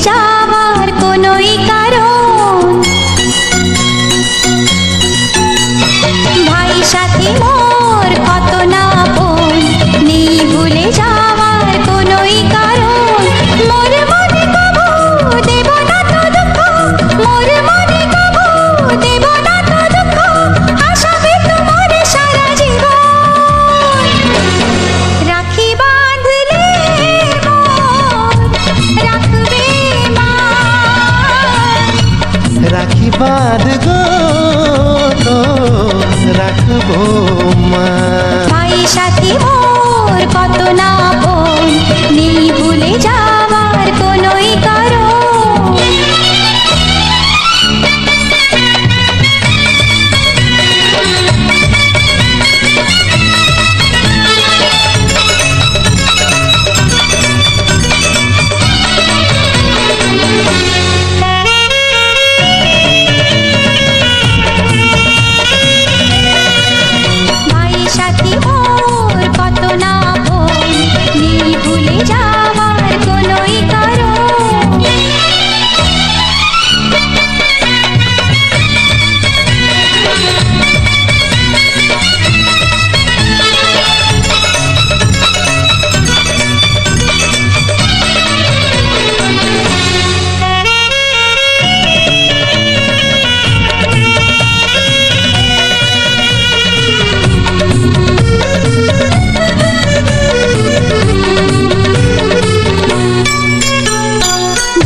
যাওয়ার কোনোই কারণ। ভাই সাথী মোর কত না আপন, নেই ভুলে যাওয়ার কোনোই কারণ। মোর মনে কবু দেব না তো দুঃখ, মোর মনে কবু দেব না তো দুঃখ, আশাবে তোমার সারা জীবন। রাখি বাঁধলে মোর রাখবে মা, রাখি বাঁধ গো তো রাখবো মা। ভাই সাথী মোর কত না আপন, নেই ভুলে যাওয়ার কোনোই কারণ। ভাই সাথী মোর কত না আপন, নেই ভুলে যাওয়ার কোনোই কারণ।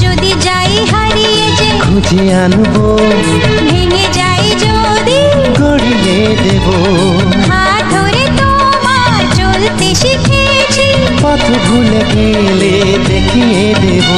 যদি যাই হারিয়ে যে খুঁজে আনবো, ভেঙে যাই যদি, গড়িয়ে দেব। হাত ধরে তোমার চলতে শিখেছি, পথ ভুলে গেলে দেখিয়ে দেব।